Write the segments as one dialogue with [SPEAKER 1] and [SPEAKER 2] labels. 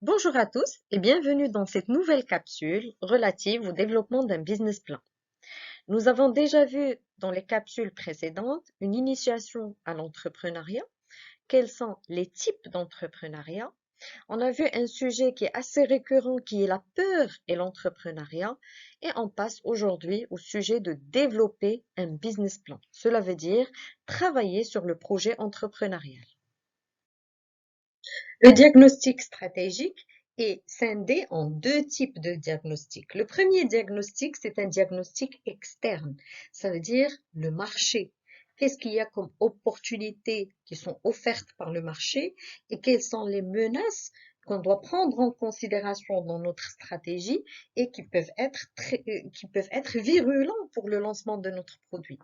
[SPEAKER 1] Bonjour à tous et bienvenue dans cette nouvelle capsule relative au développement d'un business plan. Nous avons déjà vu dans les capsules précédentes une initiation à l'entrepreneuriat, quels sont les types d'entrepreneuriat. On a vu un sujet qui est assez récurrent qui est la peur et l'entrepreneuriat et on passe aujourd'hui au sujet de développer un business plan. Cela veut dire travailler sur le projet entrepreneurial. Le diagnostic stratégique est scindé en deux types de diagnostics. Le premier diagnostic, c'est un diagnostic externe. Ça veut dire le marché. Qu'est-ce qu'il y a comme opportunités qui sont offertes par le marché et quelles sont les menaces qu'on doit prendre en considération dans notre stratégie et qui peuvent être virulents pour le lancement de notre produit.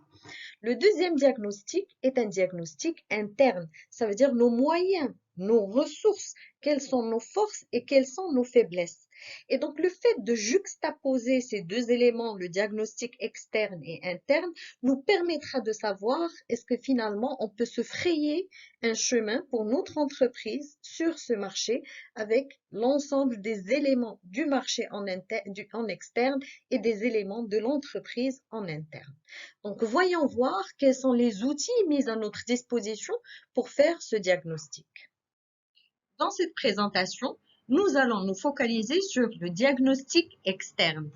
[SPEAKER 1] Le deuxième diagnostic est un diagnostic interne. Ça veut dire nos moyens, nos ressources, quelles sont nos forces et quelles sont nos faiblesses. Et donc, le fait de juxtaposer ces deux éléments, le diagnostic externe et interne, nous permettra de savoir est-ce que finalement on peut se frayer un chemin pour notre entreprise sur ce marché avec l'ensemble des éléments du marché en externe et des éléments de l'entreprise en interne. Donc, voyons voir quels sont les outils mis à notre disposition pour faire ce diagnostic. Dans cette présentation, nous allons nous focaliser sur le diagnostic externe.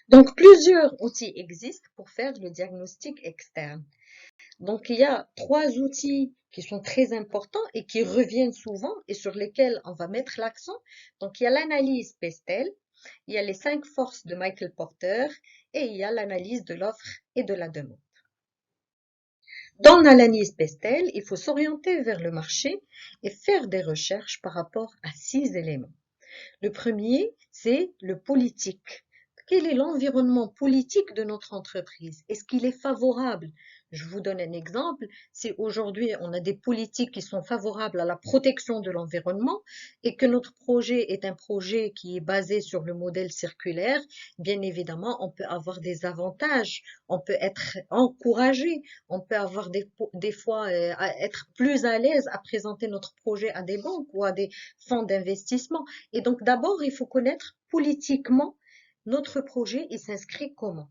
[SPEAKER 1] Donc, plusieurs outils existent pour faire le diagnostic externe. Donc, il y a trois outils qui sont très importants et qui reviennent souvent et sur lesquels on va mettre l'accent. Donc, il y a l'analyse Pestel, il y a les 5 forces de Michael Porter et il y a l'analyse de l'offre et de la demande. Dans l'analyse Pestel, il faut s'orienter vers le marché et faire des recherches par rapport à 6 éléments. Le premier, c'est le politique. Quel est l'environnement politique de notre entreprise? Est-ce qu'il est favorable? Je vous donne un exemple. Si aujourd'hui on a des politiques qui sont favorables à la protection de l'environnement et que notre projet est un projet qui est basé sur le modèle circulaire, bien évidemment, on peut avoir des avantages, on peut être encouragé, on peut avoir des fois être plus à l'aise à présenter notre projet à des banques ou à des fonds d'investissement. Et donc, d'abord, il faut connaître politiquement notre projet, il s'inscrit comment.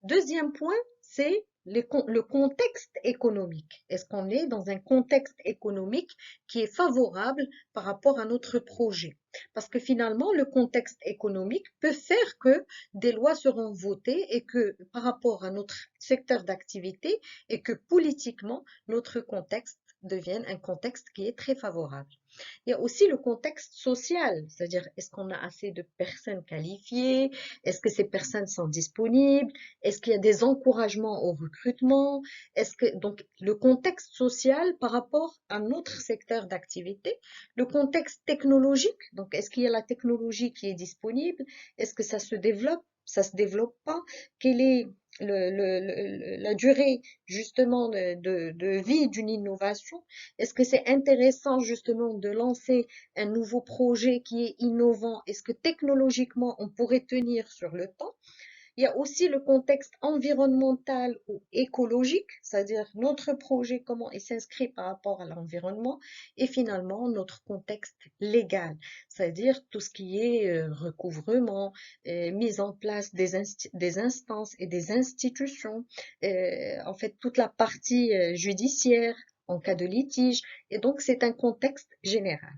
[SPEAKER 1] Deuxième point, c'est le contexte économique. Est-ce qu'on est dans un contexte économique qui est favorable par rapport à notre projet? Parce que finalement, le contexte économique peut faire que des lois seront votées et que par rapport à notre secteur d'activité et que politiquement, notre contexte devienne un contexte qui est très favorable. Il y a aussi le contexte social, c'est-à-dire est-ce qu'on a assez de personnes qualifiées, est-ce que ces personnes sont disponibles, est-ce qu'il y a des encouragements au recrutement, est-ce que donc le contexte social par rapport à notre secteur d'activité, le contexte technologique, donc est-ce qu'il y a la technologie qui est disponible, est-ce que ça se développe pas, quelle est la durée justement de vie d'une innovation, est-ce que c'est intéressant justement de lancer un nouveau projet qui est innovant? Est-ce que technologiquement on pourrait tenir sur le temps? Il y a aussi le contexte environnemental ou écologique, c'est-à-dire notre projet, comment il s'inscrit par rapport à l'environnement, et finalement notre contexte légal, c'est-à-dire tout ce qui est recouvrement, mise en place des instances et des institutions, en fait toute la partie judiciaire en cas de litige, et donc c'est un contexte général.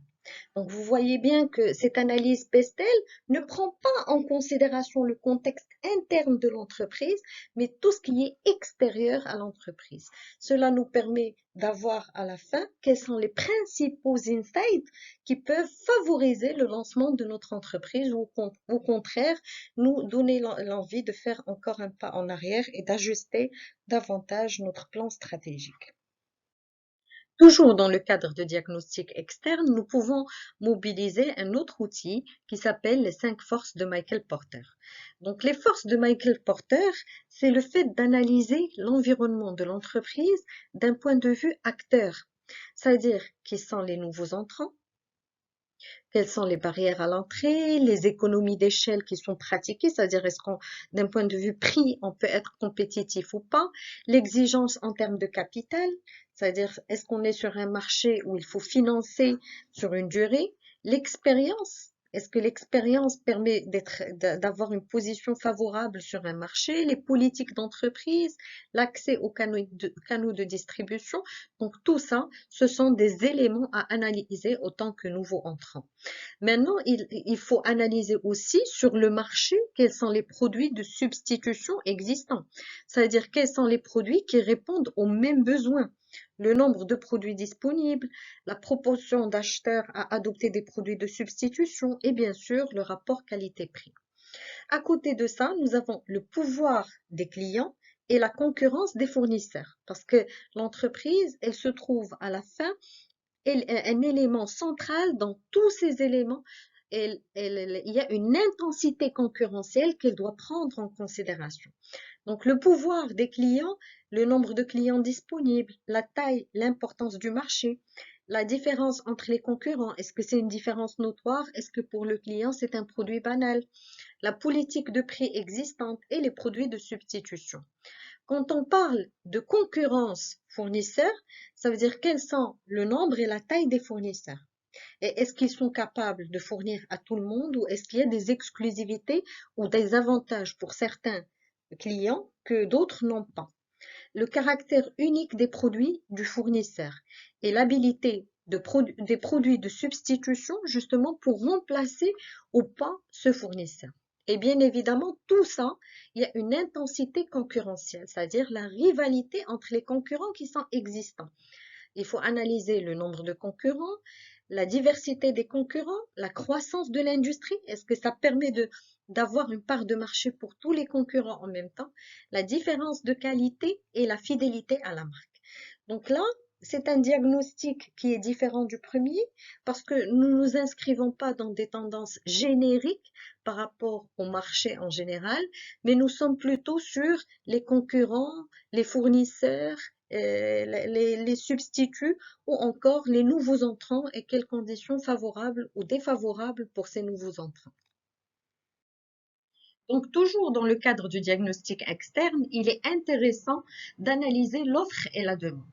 [SPEAKER 1] Donc, vous voyez bien que cette analyse Pestel ne prend pas en considération le contexte interne de l'entreprise, mais tout ce qui est extérieur à l'entreprise. Cela nous permet d'avoir à la fin quels sont les principaux insights qui peuvent favoriser le lancement de notre entreprise ou au contraire nous donner l'envie de faire encore un pas en arrière et d'ajuster davantage notre plan stratégique. Toujours dans le cadre de diagnostic externe, nous pouvons mobiliser un autre outil qui s'appelle les 5 forces de Michael Porter. Donc, les forces de Michael Porter, c'est le fait d'analyser l'environnement de l'entreprise d'un point de vue acteur, c'est-à-dire qui sont les nouveaux entrants, Quelles sont les barrières à l'entrée, les économies d'échelle qui sont pratiquées, c'est-à-dire est-ce qu'on, d'un point de vue prix, on peut être compétitif ou pas, l'exigence en termes de capital, c'est-à-dire est-ce qu'on est sur un marché où il faut financer sur une durée, l'expérience. Est-ce que l'expérience permet d'avoir une position favorable sur un marché, les politiques d'entreprise, l'accès aux canaux de distribution? Donc tout ça, ce sont des éléments à analyser autant que nouveau entrant. Maintenant, il faut analyser aussi sur le marché quels sont les produits de substitution existants. C'est-à-dire quels sont les produits qui répondent aux mêmes besoins. Le nombre de produits disponibles, la proportion d'acheteurs à adopter des produits de substitution et bien sûr le rapport qualité-prix. À côté de ça, nous avons le pouvoir des clients et la concurrence des fournisseurs parce que l'entreprise, elle se trouve à la fin un élément central dans tous ces éléments. Il y a une intensité concurrentielle qu'elle doit prendre en considération. Donc, le pouvoir des clients, le nombre de clients disponibles, la taille, l'importance du marché, la différence entre les concurrents. Est-ce que c'est une différence notoire? Est-ce que pour le client, c'est un produit banal? La politique de prix existante et les produits de substitution. Quand on parle de concurrence fournisseur, ça veut dire quels sont le nombre et la taille des fournisseurs. Et est-ce qu'ils sont capables de fournir à tout le monde ou est-ce qu'il y a des exclusivités ou des avantages pour certains clients que d'autres n'ont pas? Le caractère unique des produits du fournisseur et l'habilité des produits de substitution justement pour remplacer ou pas ce fournisseur. Et bien évidemment, tout ça, il y a une intensité concurrentielle, c'est-à-dire la rivalité entre les concurrents qui sont existants. Il faut analyser le nombre de concurrents, la diversité des concurrents, la croissance de l'industrie. Est-ce que ça permet d'avoir une part de marché pour tous les concurrents en même temps? La différence de qualité et la fidélité à la marque. Donc là, c'est un diagnostic qui est différent du premier parce que nous ne nous inscrivons pas dans des tendances génériques par rapport au marché en général, mais nous sommes plutôt sur les concurrents, les fournisseurs, les substituts ou encore les nouveaux entrants et quelles conditions favorables ou défavorables pour ces nouveaux entrants. Donc, toujours dans le cadre du diagnostic externe, il est intéressant d'analyser l'offre et la demande.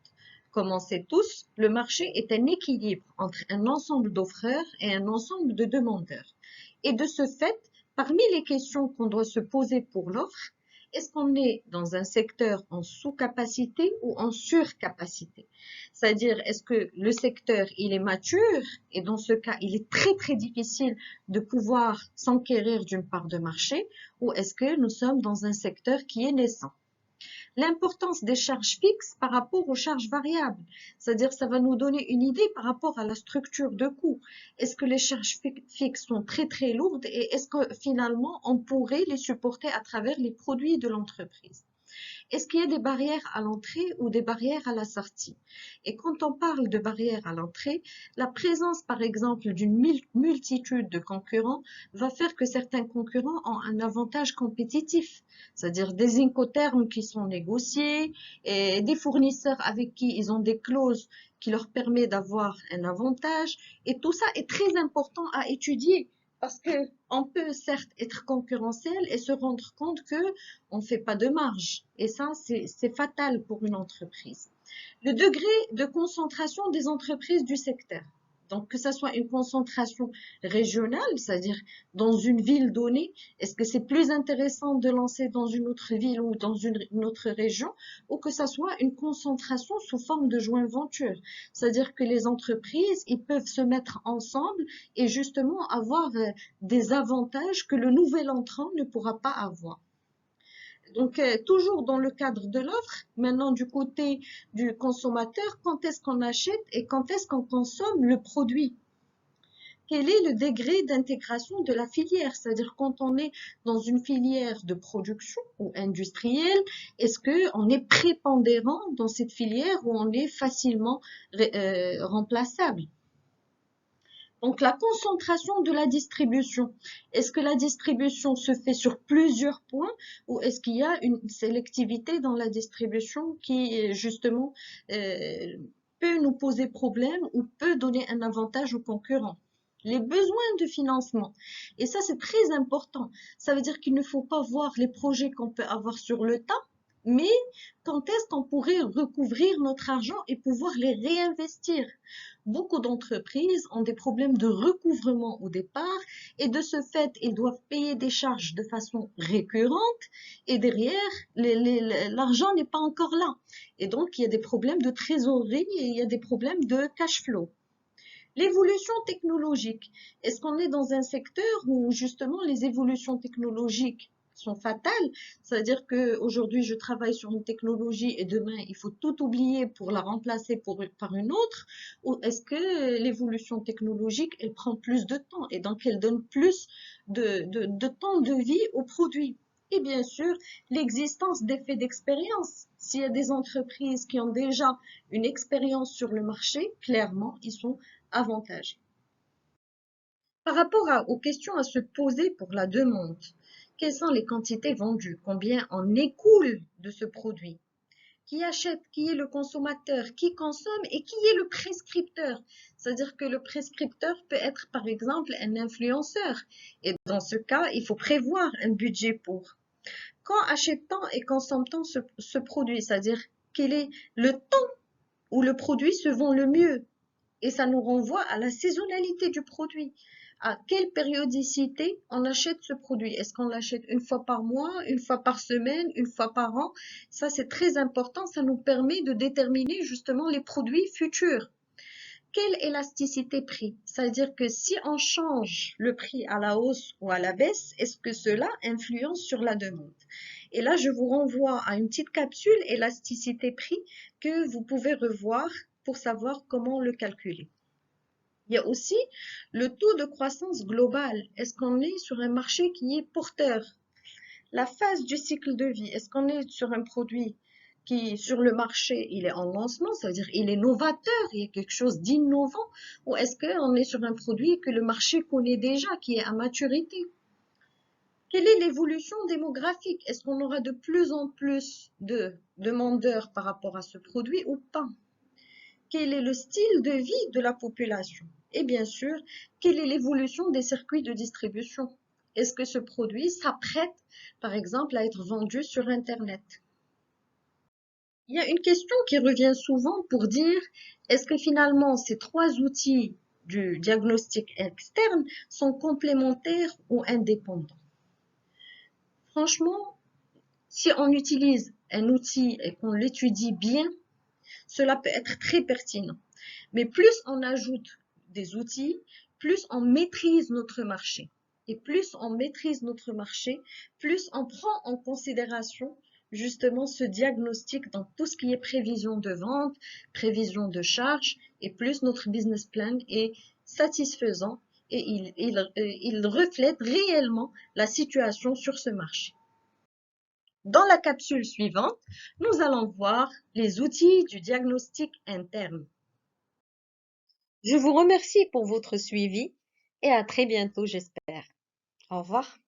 [SPEAKER 1] Comme on sait tous, le marché est un équilibre entre un ensemble d'offreurs et un ensemble de demandeurs. Et de ce fait, parmi les questions qu'on doit se poser pour l'offre, est-ce qu'on est dans un secteur en sous-capacité ou en surcapacité? C'est-à-dire, est-ce que le secteur, il est mature et dans ce cas, il est très très difficile de pouvoir s'enquérir d'une part de marché ou est-ce que nous sommes dans un secteur qui est naissant? L'importance des charges fixes par rapport aux charges variables, c'est-à-dire ça va nous donner une idée par rapport à la structure de coût. Est-ce que les charges fixes sont très très lourdes et est-ce que finalement on pourrait les supporter à travers les produits de l'entreprise? Est-ce qu'il y a des barrières à l'entrée ou des barrières à la sortie? Et quand on parle de barrières à l'entrée, la présence, par exemple, d'une multitude de concurrents va faire que certains concurrents ont un avantage compétitif, c'est-à-dire des incoterms qui sont négociés et des fournisseurs avec qui ils ont des clauses qui leur permettent d'avoir un avantage. Et tout ça est très important à étudier. Parce qu'on peut certes être concurrentiel et se rendre compte que on ne fait pas de marge. Et ça, c'est fatal pour une entreprise. Le degré de concentration des entreprises du secteur. Donc, que ça soit une concentration régionale, c'est-à-dire dans une ville donnée, est-ce que c'est plus intéressant de lancer dans une autre ville ou dans une autre région, ou que ça soit une concentration sous forme de joint venture, c'est-à-dire que les entreprises, ils peuvent se mettre ensemble et justement avoir des avantages que le nouvel entrant ne pourra pas avoir. Donc, toujours dans le cadre de l'offre, maintenant du côté du consommateur, quand est-ce qu'on achète et quand est-ce qu'on consomme le produit? Quel est le degré d'intégration de la filière? C'est-à-dire quand on est dans une filière de production ou industrielle, est-ce qu'on est prépondérant dans cette filière ou on est facilement remplaçable? Donc, la concentration de la distribution. Est-ce que la distribution se fait sur plusieurs points ou est-ce qu'il y a une sélectivité dans la distribution qui, justement, peut nous poser problème ou peut donner un avantage aux concurrents? les besoins de financement. Et ça, c'est très important. Ça veut dire qu'il ne faut pas voir les projets qu'on peut avoir sur le tas, mais quand est-ce qu'on pourrait recouvrir notre argent et pouvoir les réinvestir? Beaucoup d'entreprises ont des problèmes de recouvrement au départ et de ce fait, ils doivent payer des charges de façon récurrente et derrière, l'argent n'est pas encore là. Et donc, il y a des problèmes de trésorerie et il y a des problèmes de cash flow. L'évolution technologique. Est-ce qu'on est dans un secteur où justement les évolutions technologiques sont fatales? C'est-à-dire qu'aujourd'hui, je travaille sur une technologie et demain, il faut tout oublier pour la remplacer par une autre? Ou est-ce que l'évolution technologique, elle prend plus de temps et donc elle donne plus de temps de vie au produit? Et bien sûr, l'existence d'effets d'expérience. S'il y a des entreprises qui ont déjà une expérience sur le marché, clairement, ils sont avantagés. Par rapport aux questions à se poser pour la demande, quelles sont les quantités vendues? Combien en écoule de ce produit? Qui achète? Qui est le consommateur? Qui consomme? Et qui est le prescripteur? C'est-à-dire que le prescripteur peut être, par exemple, un influenceur. Et dans ce cas, il faut prévoir un budget pour. Quand achète-t-on et consomme-t-on ce produit? C'est-à-dire quel est le temps où le produit se vend le mieux? Et ça nous renvoie à la saisonnalité du produit. À quelle périodicité on achète ce produit? Est-ce qu'on l'achète une fois par mois, une fois par semaine, une fois par an? Ça, c'est très important. Ça nous permet de déterminer justement les produits futurs. Quelle élasticité prix? C'est-à-dire que si on change le prix à la hausse ou à la baisse, est-ce que cela influence sur la demande? Et là, je vous renvoie à une petite capsule élasticité prix que vous pouvez revoir pour savoir comment le calculer. Il y a aussi le taux de croissance global. Est-ce qu'on est sur un marché qui est porteur? La phase du cycle de vie. Est-ce qu'on est sur un produit qui, sur le marché, il est en lancement, c'est-à-dire il est novateur, il y a quelque chose d'innovant, ou est-ce qu'on est sur un produit que le marché connaît déjà, qui est à maturité? Quelle est l'évolution démographique? Est-ce qu'on aura de plus en plus de demandeurs par rapport à ce produit ou pas? Quel est le style de vie de la population? Et bien sûr, quelle est l'évolution des circuits de distribution? Est-ce que ce produit s'apprête, par exemple, à être vendu sur Internet? Il y a une question qui revient souvent pour dire, est-ce que finalement ces trois outils du diagnostic externe sont complémentaires ou indépendants? Franchement, si on utilise un outil et qu'on l'étudie bien, cela peut être très pertinent. Mais plus on ajoute des outils, plus on maîtrise notre marché. Et plus on maîtrise notre marché, plus on prend en considération justement ce diagnostic dans tout ce qui est prévision de vente, prévision de charges, et plus notre business plan est satisfaisant et il reflète réellement la situation sur ce marché. Dans la capsule suivante, nous allons voir les outils du diagnostic interne. Je vous remercie pour votre suivi et à très bientôt, j'espère. Au revoir.